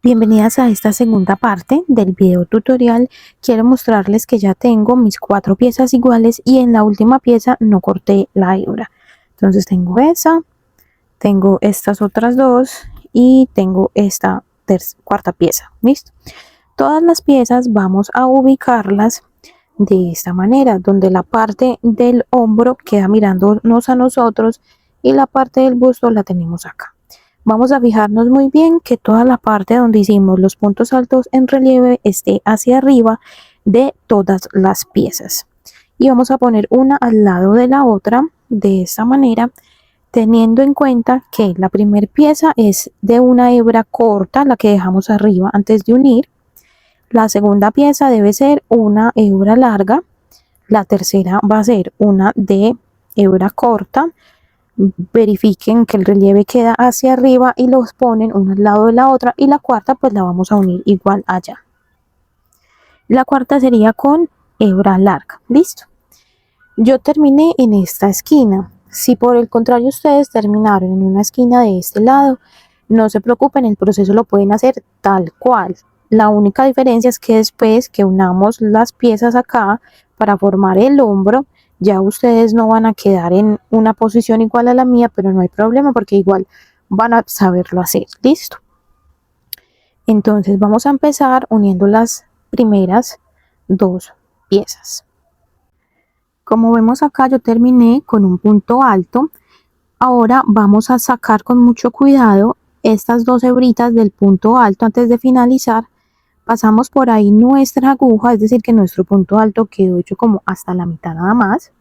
Bienvenidas a esta segunda parte del video tutorial. Quiero mostrarles que ya tengo mis 4 piezas iguales y en la última pieza no corté la hebra. Entonces tengo esa, tengo estas otras dos y tengo esta cuarta pieza. ¿Listo? Todas las piezas vamos a ubicarlas de esta manera, donde la parte del hombro queda mirándonos a nosotros y la parte del busto la tenemos acá. Vamos a fijarnos muy bien que toda la parte donde hicimos los puntos altos en relieve esté hacia arriba de todas las piezas. Y vamos a poner una al lado de la otra de esta manera, teniendo en cuenta que la primera pieza es de una hebra corta, la que dejamos arriba antes de unir. La segunda pieza debe ser una hebra larga. La tercera va a ser una de hebra corta. Verifiquen que el relieve queda hacia arriba y los ponen una al lado de la otra, y la cuarta pues la vamos a unir igual allá. La cuarta sería con hebra larga. Listo, yo terminé en esta esquina. Si por el contrario ustedes terminaron en una esquina de este lado, no se preocupen, el proceso lo pueden hacer tal cual. La única diferencia es que después que unamos las piezas acá para formar el hombro, ya ustedes no van a quedar en una posición igual a la mía, pero no hay problema porque igual van a saberlo hacer. Listo. Entonces vamos a empezar uniendo las primeras 2 piezas. Como vemos acá, yo terminé con un punto alto. Ahora vamos a sacar con mucho cuidado estas 2 hebritas del punto alto antes de finalizar. Pasamos por ahí nuestra aguja, es decir que nuestro punto alto quedó hecho como hasta la mitad nada más.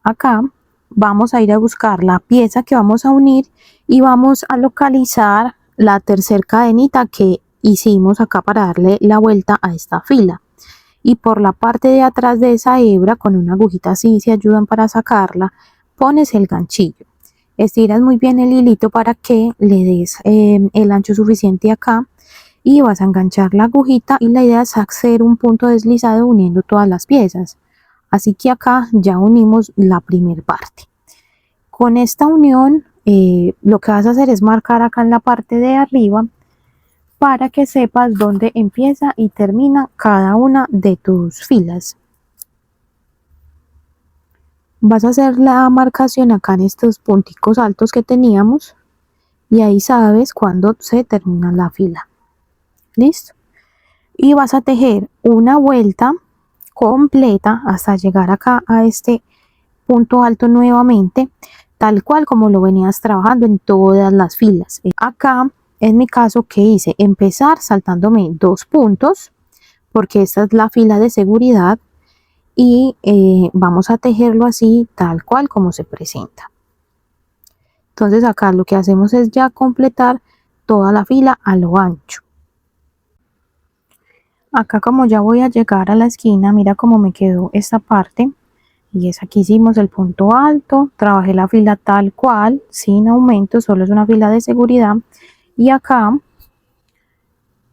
Acá vamos a ir a buscar la pieza que vamos a unir y vamos a localizar la tercera cadenita que hicimos acá para darle la vuelta a esta fila. Y por la parte de atrás de esa hebra, con una agujita así, se ayudan para sacarla, pones el ganchillo. Estiras muy bien el hilito para que le des el ancho suficiente acá. Y vas a enganchar la agujita y la idea es hacer un punto deslizado uniendo todas las piezas. Así que acá ya unimos la primera parte. Con esta unión lo que vas a hacer es marcar acá en la parte de arriba para que sepas dónde empieza y termina cada una de tus filas. Vas a hacer la marcación acá en estos punticos altos que teníamos y ahí sabes cuándo se termina la fila. Listo, y vas a tejer una vuelta completa hasta llegar acá a este punto alto nuevamente, tal cual como lo venías trabajando en todas las filas. Acá en mi caso, ¿qué hice? Empezar saltándome 2 puntos porque esta es la fila de seguridad y vamos a tejerlo así tal cual como se presenta. Entonces acá lo que hacemos es ya completar toda la fila a lo ancho. Acá como ya voy a llegar a la esquina, mira cómo me quedó esta parte. Y es aquí hicimos el punto alto, trabajé la fila tal cual, sin aumento, solo es una fila de seguridad. Y acá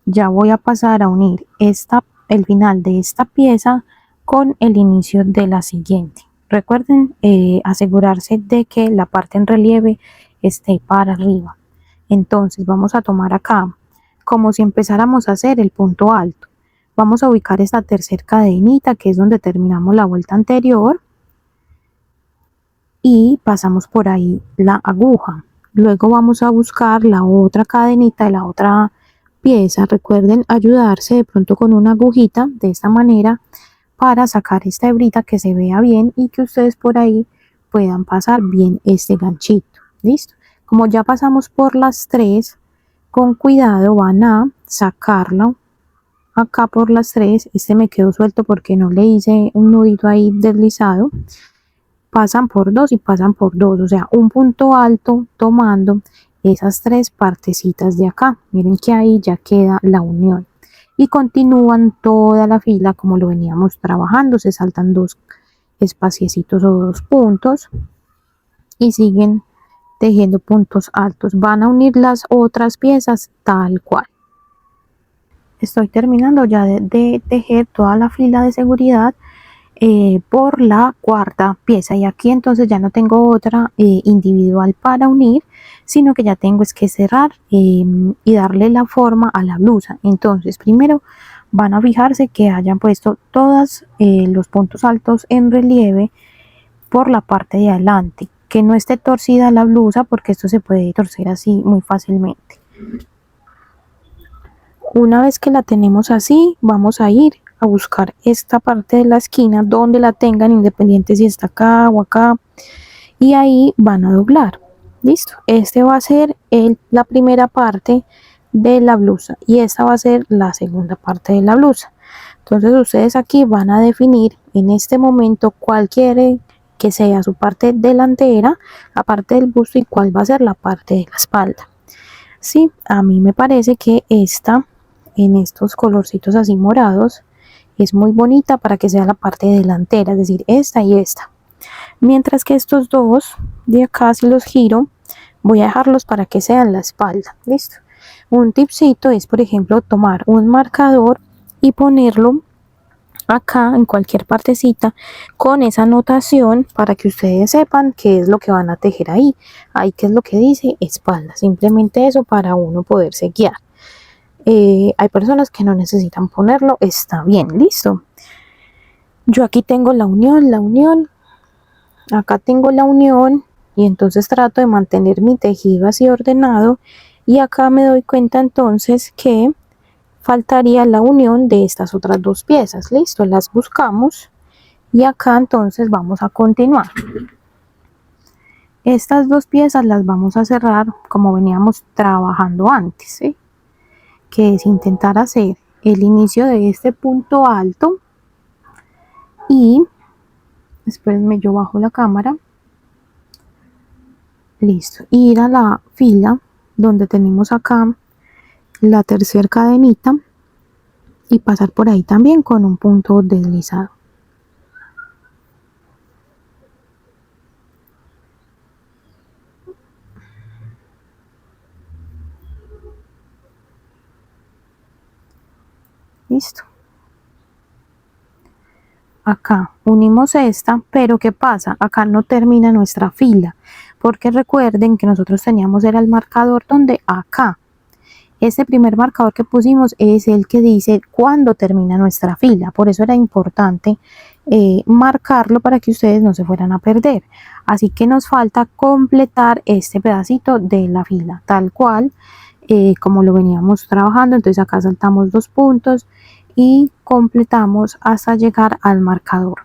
ya voy a pasar a unir el final de esta pieza con el inicio de la siguiente. Recuerden asegurarse de que la parte en relieve esté para arriba. Entonces vamos a tomar acá como si empezáramos a hacer el punto alto. Vamos a ubicar esta tercera cadenita que es donde terminamos la vuelta anterior y pasamos por ahí la aguja. Luego vamos a buscar la otra cadenita de la otra pieza. Recuerden ayudarse de pronto con una agujita de esta manera para sacar esta hebrita que se vea bien y que ustedes por ahí puedan pasar bien este ganchito. Listo, como ya pasamos por las 3, con cuidado van a sacarlo acá por las 3. Este me quedó suelto porque no le hice un nudito ahí deslizado. Pasan por 2 y pasan por 2, o sea, un punto alto tomando esas 3 partecitas de acá. Miren que ahí ya queda la unión y continúan toda la fila como lo veníamos trabajando. Se saltan 2 espaciecitos o 2 puntos y siguen tejiendo puntos altos. Van a unir las otras piezas tal cual. Estoy terminando ya de tejer toda la fila de seguridad. por la cuarta pieza, y aquí entonces ya no tengo otra individual para unir, sino que ya tengo es que cerrar y darle la forma a la blusa. Entonces primero van a fijarse que hayan puesto todos los puntos altos en relieve por la parte de adelante, que no esté torcida la blusa, porque esto se puede torcer así muy fácilmente. Una vez que la tenemos así, vamos a ir a buscar esta parte de la esquina donde la tengan, independiente si está acá o acá, y ahí van a doblar. Listo, este va a ser la primera parte de la blusa y esta va a ser la segunda parte de la blusa. Entonces ustedes aquí van a definir en este momento cuál quiere que sea su parte delantera, la parte del busto, y cuál va a ser la parte de la espalda. Sí, a mí me parece que esta, en estos colorcitos así morados, es muy bonita para que sea la parte delantera, es decir, esta y esta. Mientras que estos dos de acá, si los giro, voy a dejarlos para que sean la espalda. Listo. Un tipcito es, por ejemplo, tomar un marcador y ponerlo acá en cualquier partecita con esa anotación para que ustedes sepan qué es lo que van a tejer ahí. Ahí qué es lo que dice espalda. Simplemente eso para uno poderse guiar. Hay personas que no necesitan ponerlo, está bien, listo. Yo aquí tengo la unión, acá tengo la unión, y entonces trato de mantener mi tejido así ordenado, y acá me doy cuenta entonces que faltaría la unión de estas otras dos piezas. Listo, las buscamos y acá entonces vamos a continuar. Estas dos piezas las vamos a cerrar como veníamos trabajando antes, ¿sí? Que es intentar hacer el inicio de este punto alto y espérenme, yo bajo la cámara. Listo, ir a la fila donde tenemos acá la tercera cadenita y pasar por ahí también con un punto deslizado. Listo. Acá unimos esta, pero ¿qué pasa? Acá no termina nuestra fila, porque recuerden que nosotros teníamos era el marcador donde acá. Este primer marcador que pusimos es el que dice cuándo termina nuestra fila, por eso era importante marcarlo para que ustedes no se fueran a perder. Así que nos falta completar este pedacito de la fila, tal cual como lo veníamos trabajando. Entonces acá saltamos 2 puntos y completamos hasta llegar al marcador.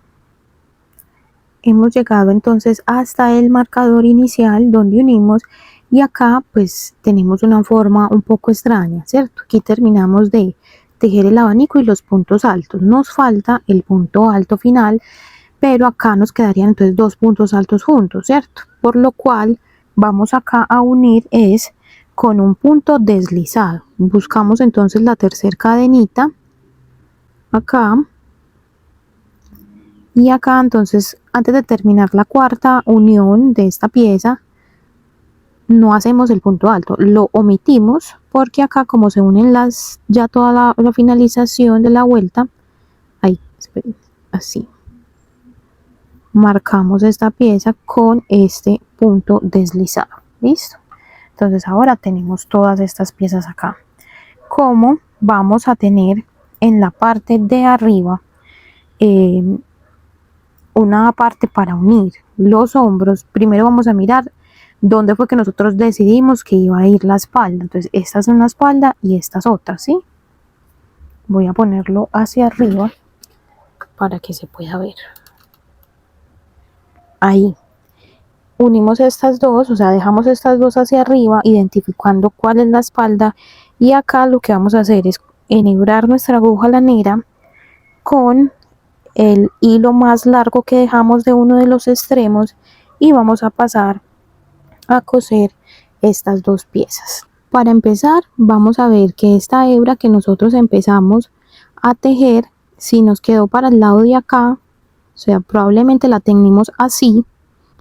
Hemos llegado entonces hasta el marcador inicial donde unimos, y acá pues tenemos una forma un poco extraña, ¿cierto? Aquí terminamos de tejer el abanico y los puntos altos, nos falta el punto alto final, pero acá nos quedarían entonces 2 puntos altos juntos, ¿cierto? Por lo cual vamos acá a unir es con un punto deslizado. Buscamos entonces la tercera cadenita acá, y acá entonces antes de terminar la cuarta unión de esta pieza no hacemos el punto alto, lo omitimos porque acá como se unen ya toda la finalización de la vuelta, ahí, esperen, así marcamos esta pieza con este punto deslizado. Listo, entonces ahora tenemos todas estas piezas acá. Como vamos a tener en la parte de arriba una parte para unir los hombros, primero vamos a mirar dónde fue que nosotros decidimos que iba a ir la espalda. Entonces esta es una espalda y esta es otra, ¿sí? Voy a ponerlo hacia arriba para que se pueda ver. Ahí unimos estas dos, o sea, dejamos estas dos hacia arriba, identificando cuál es la espalda, y acá lo que vamos a hacer es enhebrar nuestra aguja lanera con el hilo más largo que dejamos de uno de los extremos, y vamos a pasar a coser estas dos piezas. Para empezar vamos a ver que esta hebra que nosotros empezamos a tejer, si nos quedó para el lado de acá, o sea, probablemente la tenemos así,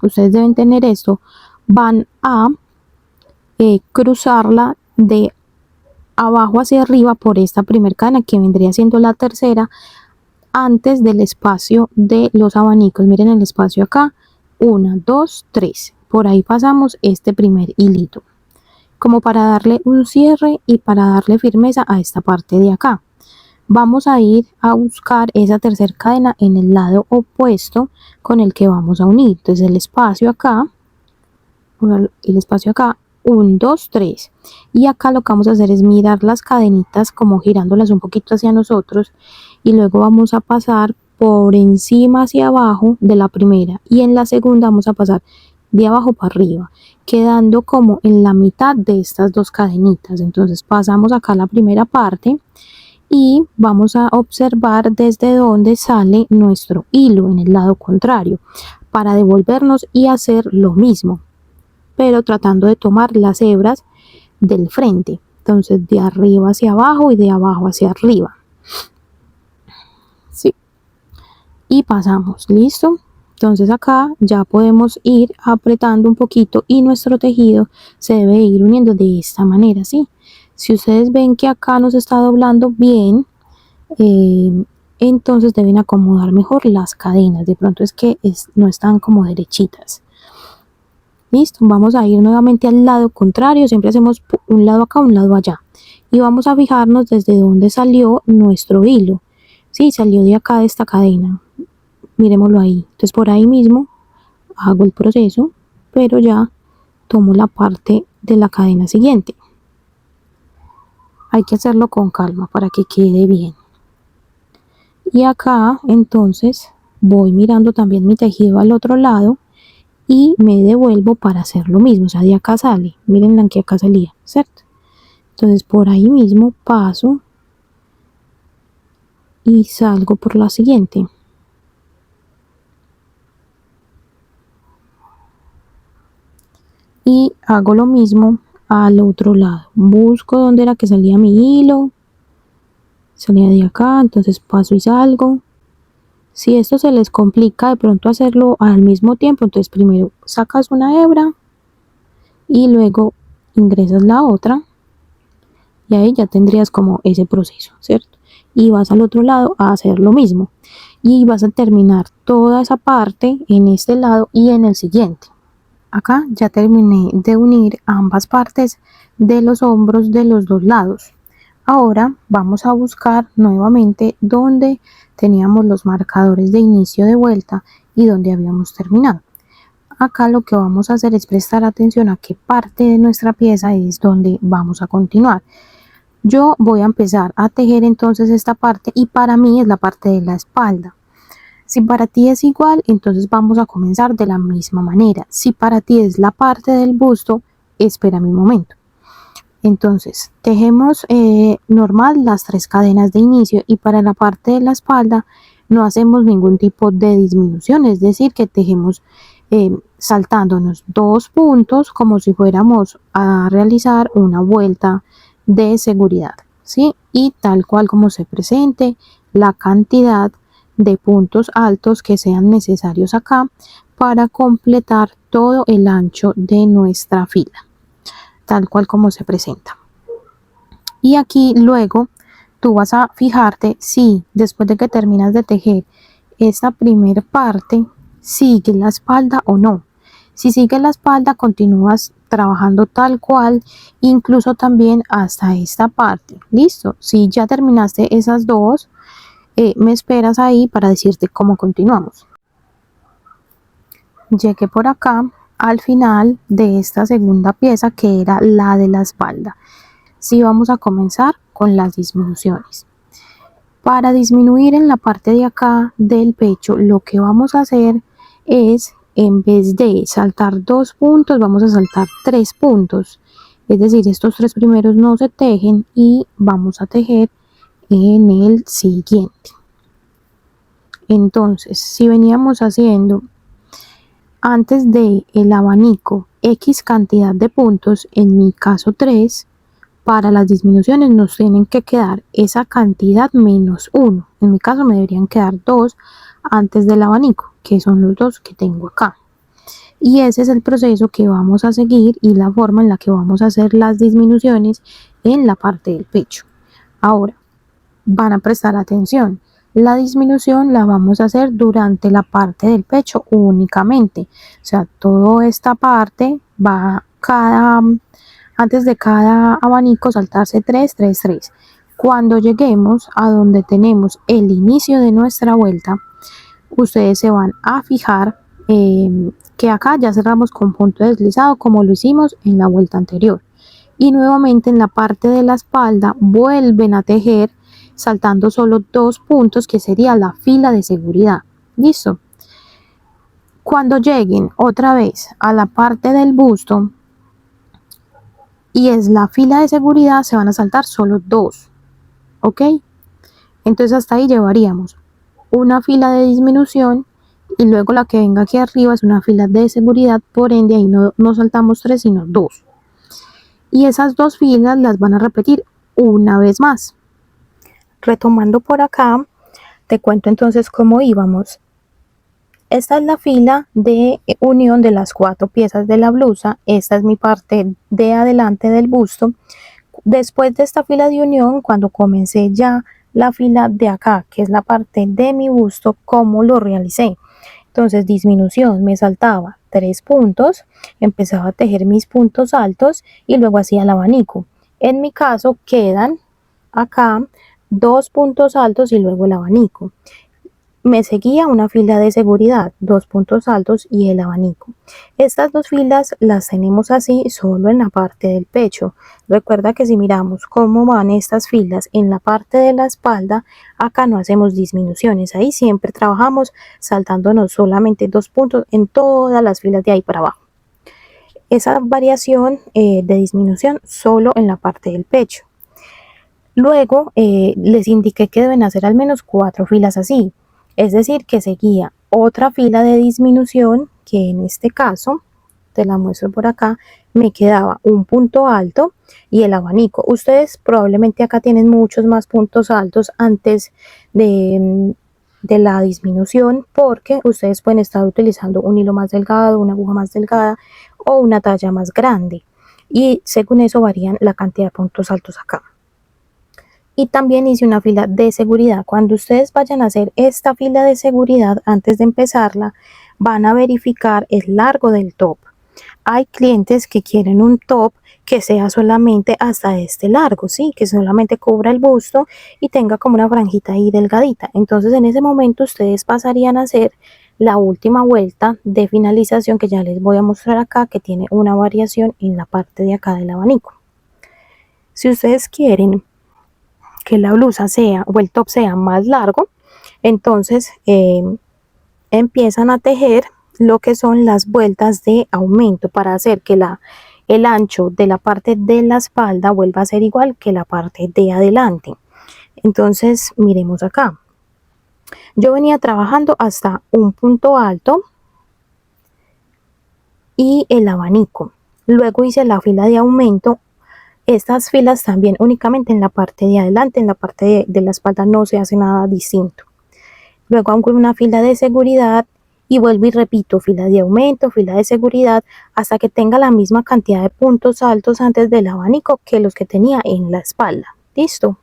ustedes deben tener esto, van a cruzarla de abajo hacia arriba por esta primera cadena que vendría siendo la tercera, antes del espacio de los abanicos. Miren el espacio acá, 1, 2, 3. Por ahí pasamos este primer hilito, como para darle un cierre y para darle firmeza a esta parte de acá. Vamos a ir a buscar esa tercera cadena en el lado opuesto con el que vamos a unir. Entonces el espacio acá, 1, 2, 3. Y acá lo que vamos a hacer es mirar las cadenitas como girándolas un poquito hacia nosotros, y luego vamos a pasar por encima hacia abajo de la primera, y en la segunda vamos a pasar de abajo para arriba, quedando como en la mitad de estas dos cadenitas. Entonces pasamos acá la primera parte y vamos a observar desde donde sale nuestro hilo en el lado contrario para devolvernos y hacer lo mismo, pero tratando de tomar las hebras del frente. Entonces de arriba hacia abajo y de abajo hacia arriba. Sí. Y pasamos, listo. Entonces acá ya podemos ir apretando un poquito y nuestro tejido se debe ir uniendo de esta manera, ¿sí? Si ustedes ven que acá nos está doblando bien, entonces deben acomodar mejor las cadenas. De pronto es que no están como derechitas. Listo, vamos a ir nuevamente al lado contrario. Siempre hacemos un lado acá, un lado allá. Y vamos a fijarnos desde donde salió nuestro hilo. Sí, salió de acá de esta cadena. Miremoslo ahí. Entonces por ahí mismo hago el proceso, pero ya tomo la parte de la cadena siguiente. Hay que hacerlo con calma para que quede bien. Y acá entonces voy mirando también mi tejido al otro lado y me devuelvo para hacer lo mismo. O sea, de acá sale, miren la que acá salía, ¿cierto? Entonces por ahí mismo paso y salgo por la siguiente. Y hago lo mismo al otro lado. Busco dónde era que salía mi hilo. Salía de acá, entonces paso y salgo. Si esto se les complica de pronto hacerlo al mismo tiempo, entonces primero sacas una hebra y luego ingresas la otra, y ahí ya tendrías como ese proceso, ¿cierto? Y vas al otro lado a hacer lo mismo y vas a terminar toda esa parte en este lado y en el siguiente. Acá ya terminé de unir ambas partes de los hombros de los dos lados. Ahora vamos a buscar nuevamente donde teníamos los marcadores de inicio de vuelta y donde habíamos terminado. Acá lo que vamos a hacer es prestar atención a qué parte de nuestra pieza es donde vamos a continuar. Yo voy a empezar a tejer entonces esta parte, y para mí es la parte de la espalda. Si para ti es igual, entonces vamos a comenzar de la misma manera. Si para ti es la parte del busto, espera mi momento. Entonces tejemos normal las 3 cadenas de inicio, y para la parte de la espalda no hacemos ningún tipo de disminución, es decir que tejemos saltándonos 2 puntos como si fuéramos a realizar una vuelta de seguridad, ¿sí? Y tal cual como se presente la cantidad de puntos altos que sean necesarios acá para completar todo el ancho de nuestra fila, tal cual como se presenta. Y aquí luego tú vas a fijarte si después de que terminas de tejer esta primera parte sigue la espalda o no. Si sigue la espalda, continúas trabajando tal cual, incluso también hasta esta parte. Listo, si ya terminaste esas dos, me esperas ahí para decirte cómo continuamos. Llegué por acá al final de esta segunda pieza, que era la de la espalda. Sí, vamos a comenzar con las disminuciones. Para disminuir en la parte de acá del pecho, lo que vamos a hacer es, en vez de saltar 2 puntos, vamos a saltar 3 puntos. Es decir, estos 3 primeros no se tejen y vamos a tejer en el siguiente. Entonces, si veníamos haciendo antes de el abanico X cantidad de puntos, en mi caso 3, para las disminuciones nos tienen que quedar esa cantidad menos 1. En mi caso me deberían quedar 2 antes del abanico, que son los 2 que tengo acá. Y ese es el proceso que vamos a seguir y la forma en la que vamos a hacer las disminuciones en la parte del pecho. Ahora, van a prestar atención. La disminución la vamos a hacer durante la parte del pecho únicamente. O sea, toda esta parte va antes de cada abanico saltarse 3, 3, 3. Cuando lleguemos a donde tenemos el inicio de nuestra vuelta, ustedes se van a fijar que acá ya cerramos con punto deslizado como lo hicimos en la vuelta anterior. Y nuevamente en la parte de la espalda vuelven a tejer saltando solo 2 puntos, que sería la fila de seguridad. ¿Listo? Cuando lleguen otra vez a la parte del busto y es la fila de seguridad, se van a saltar solo 2. ¿Ok? Entonces hasta ahí llevaríamos una fila de disminución y luego la que venga aquí arriba es una fila de seguridad, por ende ahí no saltamos 3 sino 2. Y esas 2 filas las van a repetir una vez más. Retomando por acá, te cuento entonces cómo íbamos. Esta es la fila de unión de las 4 piezas de la blusa. Esta es mi parte de adelante del busto. Después de esta fila de unión, cuando comencé ya la fila de acá, que es la parte de mi busto, ¿cómo lo realicé? Entonces, disminución, me saltaba 3 puntos, empezaba a tejer mis puntos altos y luego hacía el abanico. En mi caso quedan acá 2 puntos altos y luego el abanico. Me seguía una fila de seguridad, 2 puntos altos y el abanico. Estas 2 filas las tenemos así solo en la parte del pecho. Recuerda que si miramos cómo van estas filas en la parte de la espalda, acá no hacemos disminuciones. Ahí siempre trabajamos saltándonos solamente 2 puntos en todas las filas de ahí para abajo. Esa variación de disminución solo en la parte del pecho. Luego les indiqué que deben hacer al menos 4 filas así. Es decir, que seguía otra fila de disminución, que en este caso, te la muestro por acá, me quedaba un punto alto y el abanico. Ustedes probablemente acá tienen muchos más puntos altos antes de la disminución, porque ustedes pueden estar utilizando un hilo más delgado, una aguja más delgada o una talla más grande. Y según eso varían la cantidad de puntos altos acá. Y también hice una fila de seguridad. Cuando ustedes vayan a hacer esta fila de seguridad, antes de empezarla, van a verificar el largo del top. Hay clientes que quieren un top que sea solamente hasta este largo, ¿sí? Que solamente cubra el busto y tenga como una franjita ahí delgadita. Entonces en ese momento ustedes pasarían a hacer la última vuelta de finalización, que ya les voy a mostrar acá, que tiene una variación en la parte de acá del abanico. Si ustedes quieren que la blusa sea o el top sea más largo, entonces empiezan a tejer lo que son las vueltas de aumento para hacer que el ancho de la parte de la espalda vuelva a ser igual que la parte de adelante. Entonces miremos acá, yo venía trabajando hasta un punto alto y el abanico, luego hice la fila de aumento. Estas filas también únicamente en la parte de adelante, en la parte de la espalda no se hace nada distinto. Luego hago una fila de seguridad y vuelvo y repito fila de aumento, fila de seguridad, hasta que tenga la misma cantidad de puntos altos antes del abanico que los que tenía en la espalda. ¿Listo?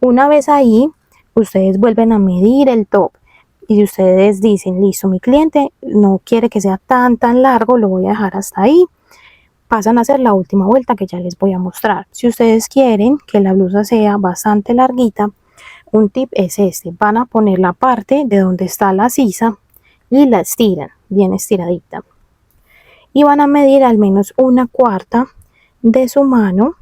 Una vez ahí, ustedes vuelven a medir el top. Y si ustedes dicen, listo, mi cliente no quiere que sea tan largo, lo voy a dejar hasta ahí. Pasan a hacer la última vuelta que ya les voy a mostrar. Si ustedes quieren que la blusa sea bastante larguita, un tip es este: van a poner la parte de donde está la sisa y la estiran bien estiradita y van a medir al menos 1/4 de su mano,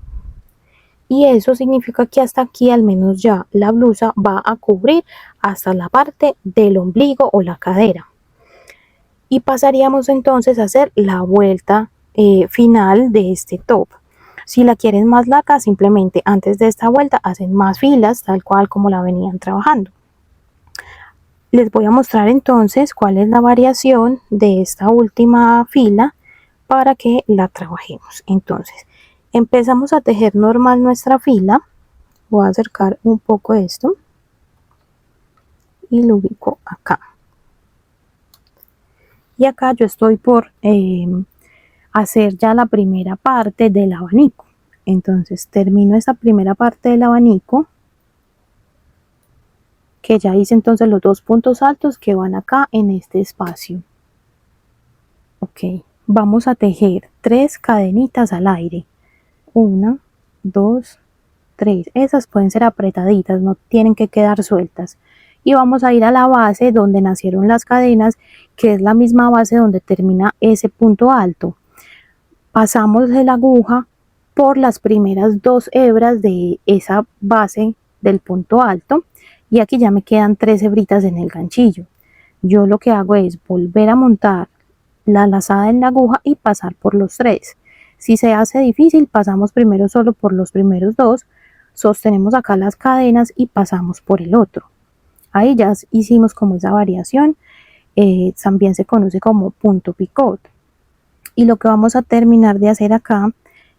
y eso significa que hasta aquí al menos ya la blusa va a cubrir hasta la parte del ombligo o la cadera. Y pasaríamos entonces a hacer la vuelta final de este top. Si la quieren más larga, simplemente antes de esta vuelta hacen más filas, tal cual como la venían trabajando. Les voy a mostrar entonces cuál es la variación de esta última fila para que la trabajemos. Entonces, empezamos a tejer normal nuestra fila. Voy a acercar un poco esto y lo ubico acá. Y acá yo estoy por hacer ya la primera parte del abanico. Entonces termino esta primera parte del abanico, que ya hice entonces los 2 puntos altos que van acá en este espacio. Ok, vamos a tejer 3 cadenitas al aire. 1, 2, 3. Esas pueden ser apretaditas, no tienen que quedar sueltas. Y vamos a ir a la base donde nacieron las cadenas, que es la misma base donde termina ese punto alto. Pasamos la aguja por las primeras 2 hebras de esa base del punto alto y aquí ya me quedan 3 hebritas en el ganchillo. Yo lo que hago es volver a montar la lazada en la aguja y pasar por los 3. Si se hace difícil, pasamos primero solo por los primeros 2, sostenemos acá las cadenas y pasamos por el otro. Ahí ya hicimos como esa variación, también se conoce como punto picot. Y lo que vamos a terminar de hacer acá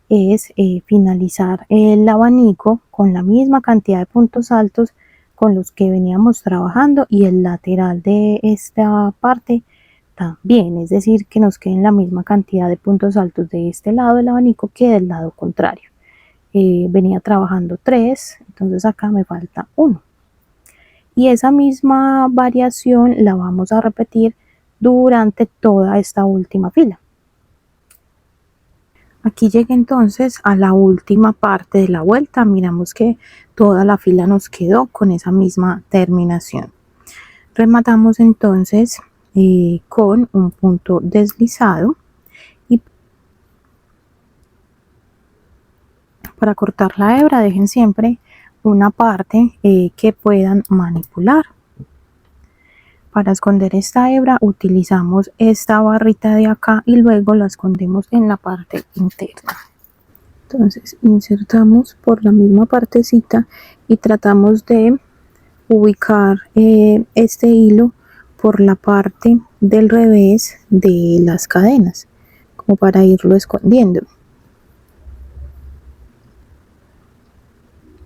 es finalizar el abanico con la misma cantidad de puntos altos con los que veníamos trabajando y el lateral de esta parte también, es decir, que nos queden la misma cantidad de puntos altos de este lado del abanico que del lado contrario. Venía trabajando 3, entonces acá me falta 1. Y esa misma variación la vamos a repetir durante toda esta última fila. Aquí llegué entonces a la última parte de la vuelta, miramos que toda la fila nos quedó con esa misma terminación. Rematamos entonces con un punto deslizado y para cortar la hebra dejen siempre una parte que puedan manipular. Para esconder esta hebra utilizamos esta barrita de acá y luego la escondemos en la parte interna. Entonces insertamos por la misma partecita y tratamos de ubicar este hilo por la parte del revés de las cadenas, como para irlo escondiendo.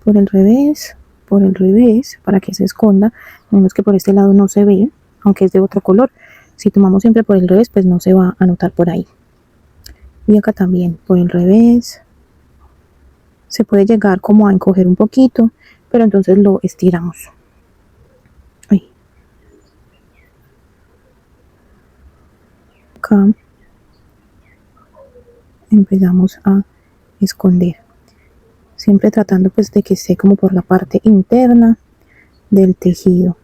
Por el revés, para que se esconda, menos que por este lado no se ve, aunque es de otro color. Si tomamos siempre por el revés, pues no se va a notar por ahí. Y acá también por el revés. Se puede llegar como a encoger un poquito, pero entonces lo estiramos. Ahí. Acá empezamos a esconder. Siempre tratando pues de que esté como por la parte interna del tejido.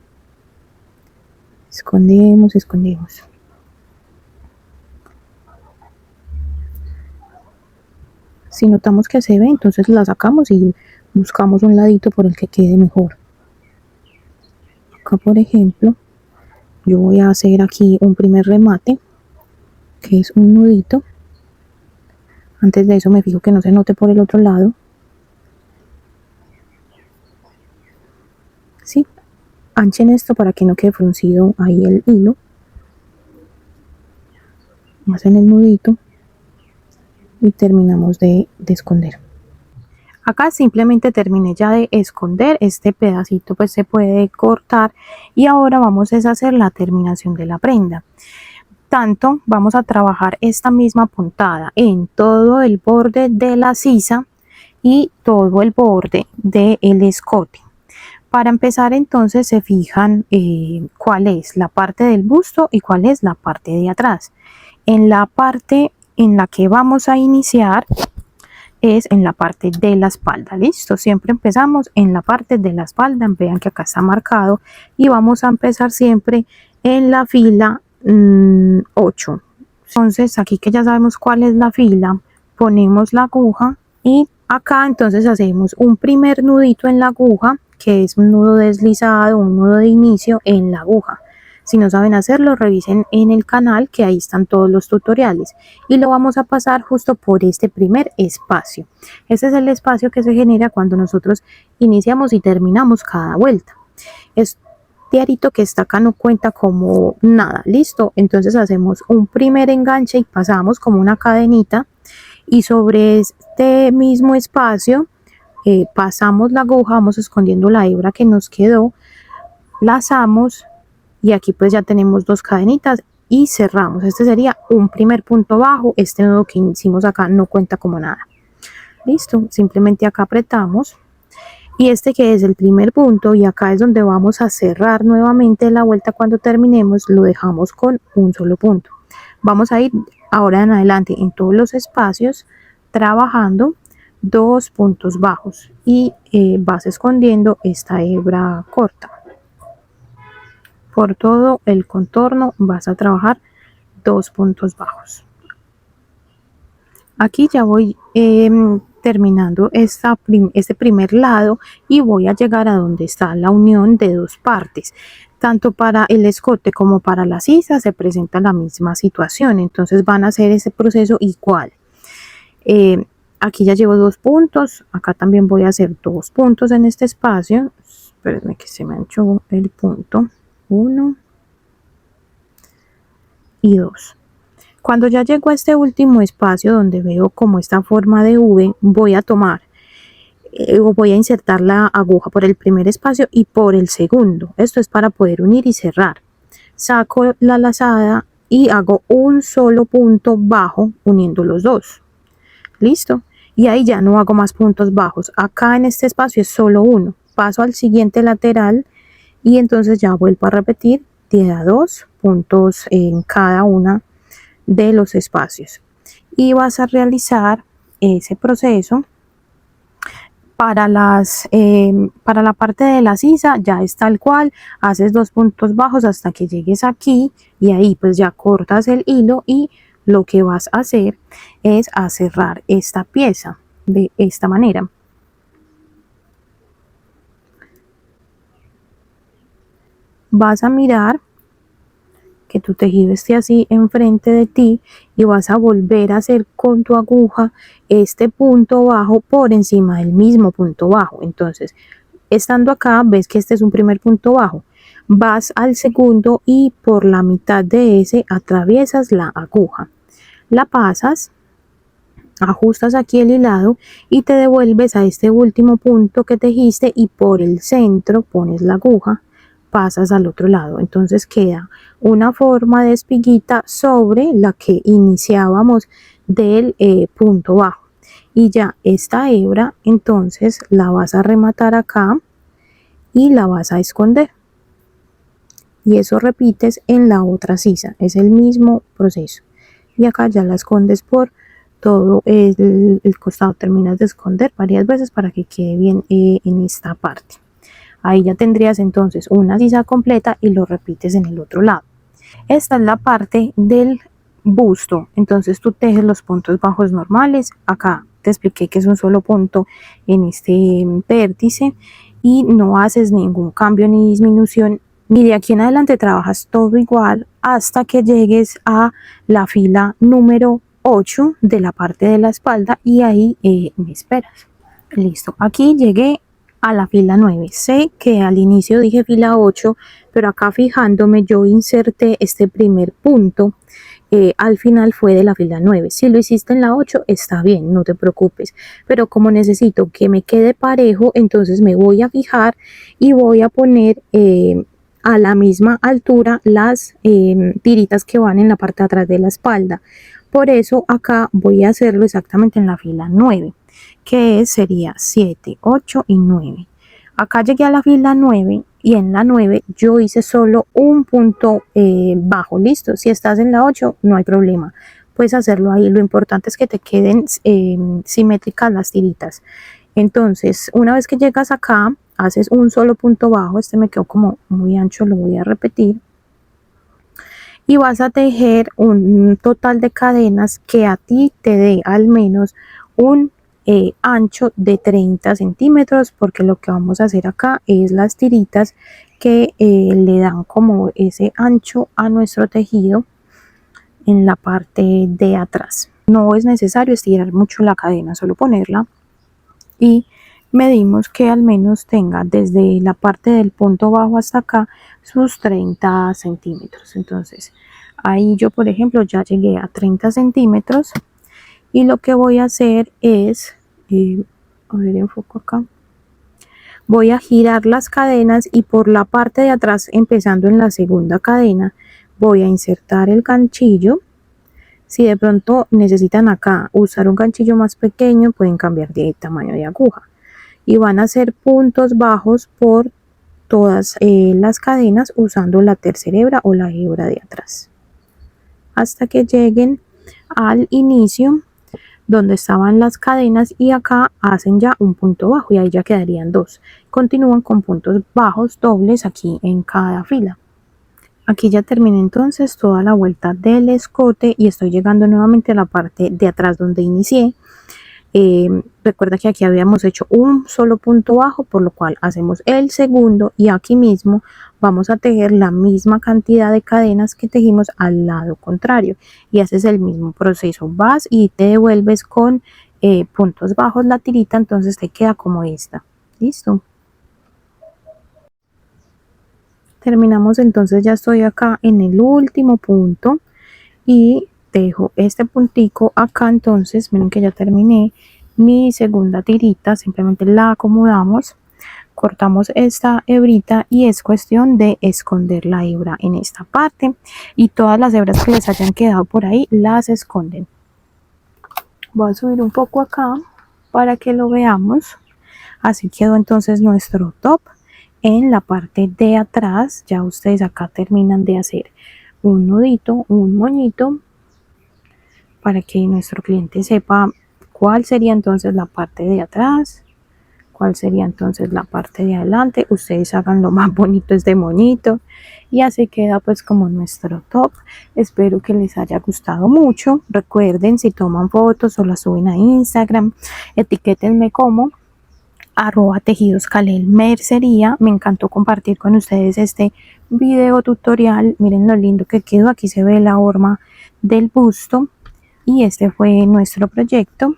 Escondemos, escondemos. Si notamos que se ve, entonces la sacamos y buscamos un ladito por el que quede mejor. Acá por ejemplo, yo voy a hacer aquí un primer remate, que es un nudito. Antes de eso me fijo que no se note por el otro lado. ¿Sí? Anchen esto para que no quede fruncido ahí el hilo. Hacen el nudito y terminamos de esconder. Acá simplemente terminé ya de esconder, este pedacito pues se puede cortar y ahora vamos a hacer la terminación de la prenda. Tanto vamos a trabajar esta misma puntada en todo el borde de la sisa y todo el borde del escote. Para empezar entonces se fijan cuál es la parte del busto y cuál es la parte de atrás. En la parte en la que vamos a iniciar es en la parte de la espalda. Listo, siempre empezamos en la parte de la espalda. Vean que acá está marcado y vamos a empezar siempre en la fila 8. Entonces aquí que ya sabemos cuál es la fila, ponemos la aguja y acá entonces hacemos un primer nudito en la aguja, que es un nudo deslizado, un nudo de inicio en la aguja. Si no saben hacerlo, revisen en el canal, que ahí están todos los tutoriales. Y lo vamos a pasar justo por este primer espacio. Este es el espacio que se genera cuando nosotros iniciamos y terminamos cada vuelta. Este arito que está acá no cuenta como nada, listo. Entonces hacemos un primer enganche y pasamos como una cadenita. Y sobre este mismo espacio pasamos la aguja, vamos escondiendo la hebra que nos quedó, lazamos. Y aquí pues ya tenemos 2 cadenitas y cerramos. Este sería un primer punto bajo. Este nudo que hicimos acá no cuenta como nada. Listo, simplemente acá apretamos y este que es el primer punto, y acá es donde vamos a cerrar nuevamente la vuelta. Cuando terminemos lo dejamos con un solo punto. Vamos a ir ahora en adelante en todos los espacios trabajando 2 puntos bajos y vas escondiendo esta hebra corta. Por todo el contorno vas a trabajar 2 puntos bajos. Aquí ya voy terminando este primer lado y voy a llegar a donde está la unión de dos partes. Tanto para el escote como para la sisa se presenta la misma situación, entonces van a hacer ese proceso igual. Aquí ya llevo 2 puntos, acá también voy a hacer 2 puntos en este espacio. Espérenme que se me anchó el punto. 1 y 2. Cuando ya llego a este último espacio donde veo como esta forma de V, voy a tomar voy a insertar la aguja por el primer espacio y por el segundo. Esto es para poder unir y cerrar. Saco la lazada y hago un solo punto bajo uniendo los dos. Listo. Y ahí ya no hago más puntos bajos. Acá en este espacio es solo uno. Paso al siguiente lateral y entonces ya vuelvo a repetir de a 2 puntos en cada una de los espacios. Y vas a realizar ese proceso para la parte de la sisa. Ya es tal cual, haces 2 puntos bajos hasta que llegues aquí y ahí pues ya cortas el hilo y lo que vas a hacer es a cerrar esta pieza de esta manera. Vas a mirar que tu tejido esté así enfrente de ti y vas a volver a hacer con tu aguja este punto bajo por encima del mismo punto bajo. Entonces, estando acá, ves que este es un primer punto bajo. Vas al segundo y por la mitad de ese atraviesas la aguja. La pasas, ajustas aquí el hilado y te devuelves a este último punto que tejiste y por el centro pones la aguja, pasas al otro lado. Entonces queda una forma de espiguita sobre la que iniciábamos del punto bajo. Y ya esta hebra entonces la vas a rematar acá y la vas a esconder. Y eso repites en la otra sisa, es el mismo proceso. Y acá ya la escondes por todo el costado, terminas de esconder varias veces para que quede bien en esta parte. Ahí ya tendrías entonces una sisa completa y lo repites en el otro lado. Esta es la parte del busto, entonces tú tejes los puntos bajos normales. Acá te expliqué que es un solo punto en este vértice y no haces ningún cambio ni disminución. Y de aquí en adelante trabajas todo igual hasta que llegues a la fila número 8 de la parte de la espalda y ahí me esperas. Listo, aquí llegué a la fila 9. Sé que al inicio dije fila 8, pero acá fijándome yo inserté este primer punto. Al final fue de la fila 9. Si lo hiciste en la 8 está bien, no te preocupes, pero como necesito que me quede parejo, entonces me voy a fijar y voy a poner a la misma altura las tiritas que van en la parte de atrás de la espalda. Por eso acá voy a hacerlo exactamente en la fila 9, que sería 7, 8 y 9. Acá llegué a la fila 9 y en la 9 yo hice solo un punto bajo. Listo, si estás en la 8 no hay problema, puedes hacerlo ahí. Lo importante es que te queden simétricas las tiritas. Entonces una vez que llegas acá haces un solo punto bajo. Este me quedó como muy ancho, lo voy a repetir. Y vas a tejer un total de cadenas que a ti te dé al menos un ancho de 30 centímetros, porque lo que vamos a hacer acá es las tiritas que le dan como ese ancho a nuestro tejido en la parte de atrás. No es necesario estirar mucho la cadena, solo ponerla y medimos que al menos tenga desde la parte del punto bajo hasta acá sus 30 centímetros. Entonces ahí yo por ejemplo ya llegué a 30 centímetros y lo que voy a hacer es a ver, enfoco acá, voy a girar las cadenas y por la parte de atrás, empezando en la segunda cadena, voy a insertar el ganchillo. Si de pronto necesitan acá usar un ganchillo más pequeño, pueden cambiar de tamaño de aguja. y van a hacer puntos bajos por todas las cadenas usando la tercera hebra o la hebra de atrás hasta que lleguen al inicio donde estaban las cadenas y acá hacen ya un punto bajo y ahí ya quedarían dos. Continúan con puntos bajos dobles aquí en cada fila. Aquí ya terminé entonces toda la vuelta del escote y estoy llegando nuevamente a la parte de atrás donde inicié. Recuerda que aquí habíamos hecho un solo punto bajo, por lo cual hacemos el segundo y aquí mismo vamos a tejer la misma cantidad de cadenas que tejimos al lado contrario y haces el mismo proceso, vas y te devuelves con puntos bajos la tirita, entonces te queda como esta. Listo, terminamos. Entonces ya estoy acá en el último punto y dejo este puntico acá. Entonces miren que ya terminé mi segunda tirita, simplemente la acomodamos, cortamos esta hebrita y es cuestión de esconder la hebra en esta parte y todas las hebras que les hayan quedado por ahí las esconden. Voy a subir un poco acá para que lo veamos. Así quedó entonces nuestro top en la parte de atrás. Ya ustedes acá terminan de hacer un nudito, un moñito, para que nuestro cliente sepa cuál sería entonces la parte de atrás, cuál sería entonces la parte de adelante. Ustedes hagan lo más bonito este moñito y así queda pues como nuestro top. Espero que les haya gustado mucho. Recuerden, si toman fotos o las suben a Instagram, etiquétenme como @tejidoskalel-mercería. Me encantó compartir con ustedes este video tutorial. Miren lo lindo que quedó. Aquí se ve la horma del busto y este fue nuestro proyecto.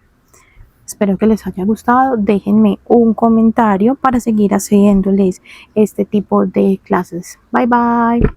Espero que les haya gustado. Déjenme un comentario para seguir haciéndoles este tipo de clases. Bye bye.